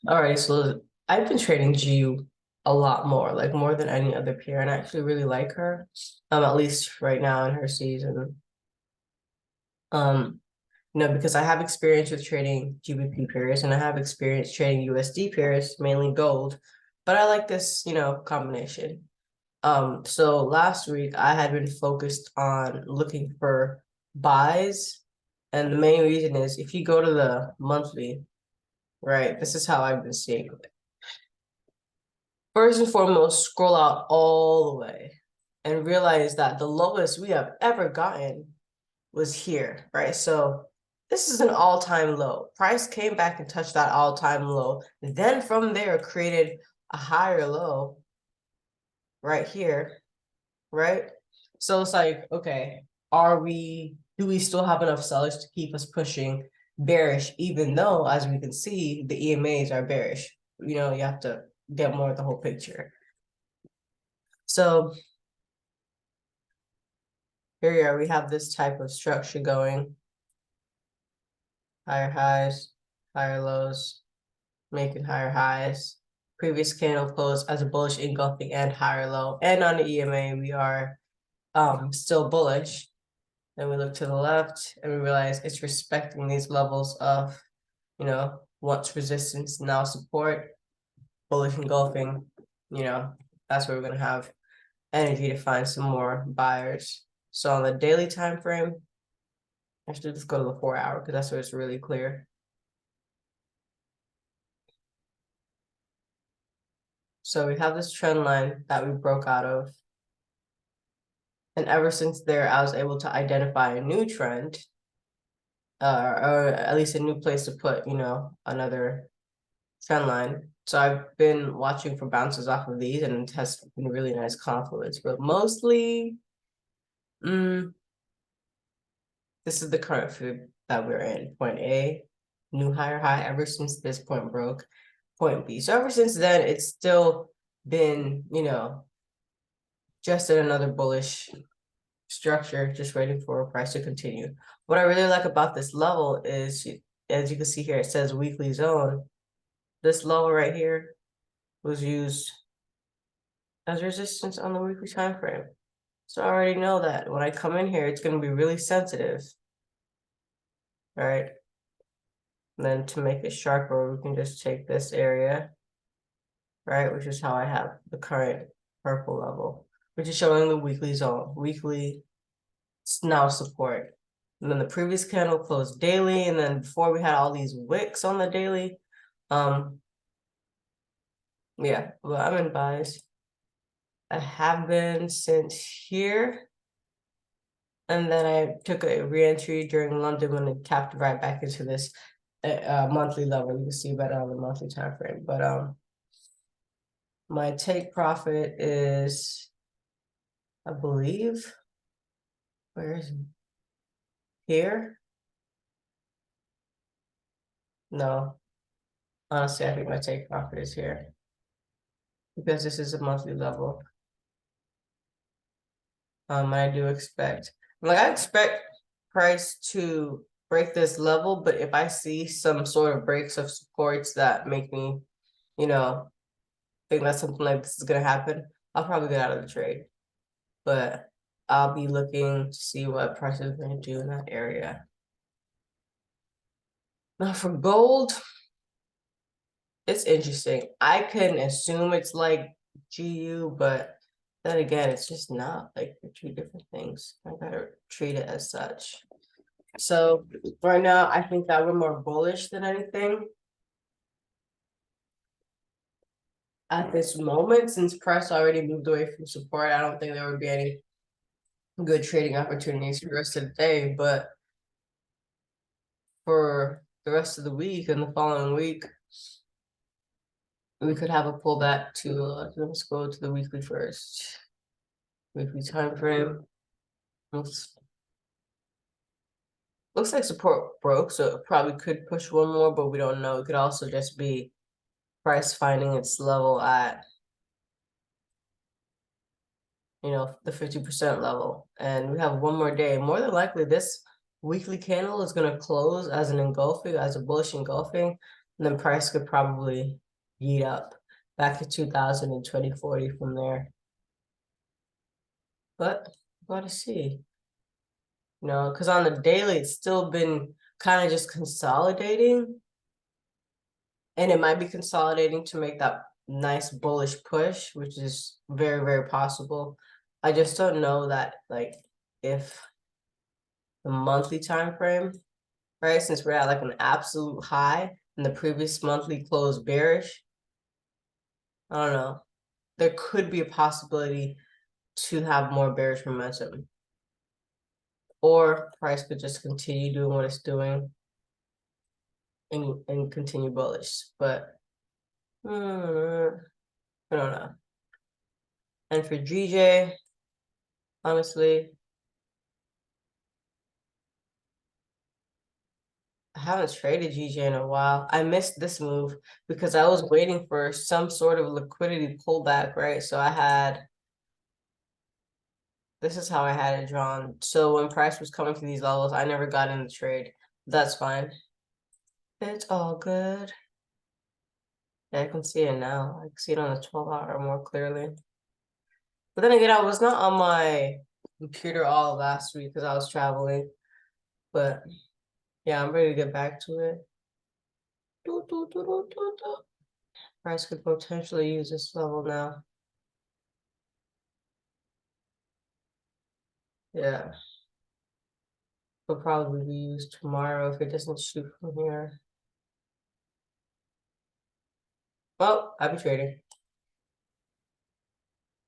All right, so I've been trading GU a lot more, like more than any other peer, and I actually really like her. At least right now in her season. Um, because I have experience with trading GBP pairs and I have experience trading USD pairs, mainly gold, but I like this, combination. So last week I had been focused on looking for buys, and the main reason is if you go to the monthly, right, this is how I've been seeing it. First and foremost, scroll out all the way and realize that the lowest we have ever gotten was here, right? So this is an all-time low. Price came back and touched that all-time low. Then from there created a higher low right here, right? So it's like, okay, do we still have enough sellers to keep us pushing bearish, even though, as we can see, the EMAs are bearish? You have to get more of the whole picture. So here we are, we have this type of structure going. Higher highs, higher lows, making higher highs. Previous candle closed as a bullish engulfing and higher low. And on the EMA, we are still bullish. Then we look to the left and we realize it's respecting these levels of, once resistance, now support, bullish engulfing. That's where we're going to have energy to find some more buyers. So on the daily time frame, actually, let's go to the 4-hour because that's where it's really clear. So we have this trend line that we broke out of. And ever since there, I was able to identify a new trend, or at least a new place to put, another trend line. So I've been watching for bounces off of these, and it has been really nice confluence. But mostly, this is the current food that we're in. Point A, new higher high ever since this point broke. Point B. So ever since then, it's still been, just in another bullish structure, just waiting for a price to continue. What I really like about this level is, as you can see here, it says weekly zone. This level right here was used as resistance on the weekly time frame. So I already know that when I come in here, it's going to be really sensitive. All right. And then to make it sharper, we can just take this area, right, which is how I have the current purple level, which is showing the weekly zone, weekly now support. And then the previous candle closed daily, and then before we had all these wicks on the daily. Yeah, well, I'm in buys. I have been since here, and then I took a re-entry during London when it tapped right back into this monthly level. You can see better on the monthly time frame. But my take profit is, I believe, where is it? Here? No, honestly, I think my take profit is here because this is a monthly level. I do expect, I expect price to break this level, but if I see some sort of breaks of supports that make me, think that something like this is gonna happen, I'll probably get out of the trade. But I'll be looking to see what price is gonna do in that area. Now for gold, it's interesting. I can assume it's like GU, but then again, it's just not. Like they're two different things. I gotta treat it as such. So right now, I think that we're more bullish than anything at this moment. Since price already moved away from support, I don't think there would be any good trading opportunities for the rest of the day. But for the rest of the week and the following week, we could have a pullback to, let's go to the weekly first. Weekly time frame. Looks like support broke, so it probably could push one more, but we don't know. It could also just be price finding its level at, the 50% level. And we have one more day. More than likely, this weekly candle is going to close as an engulfing, as a bullish engulfing. And then price could probably eat up back to 2000 and 2040 from there. But gotta see. You know, because on the daily, it's still been kind of just consolidating. And it might be consolidating to make that nice bullish push, which is very, very possible. I just don't know that, like, if the monthly time frame, right? Since we're at like an absolute high and the previous monthly closed bearish, I don't know. There could be a possibility to have more bearish momentum. Or price could just continue doing what it's doing and continue bullish. But I don't know. And for GJ, honestly, I haven't traded GJ in a while. I missed this move because I was waiting for some sort of liquidity pullback, right? So this is how I had it drawn. So when price was coming to these levels, I never got in the trade. That's fine. It's all good. Yeah, I can see it now. I can see it on the 12-hour more clearly. But then again, I was not on my computer all last week because I was traveling. But yeah, I'm ready to get back to it. Price could potentially use this level now. Yeah. Will probably be used tomorrow if it doesn't shoot from here. Well, happy trading.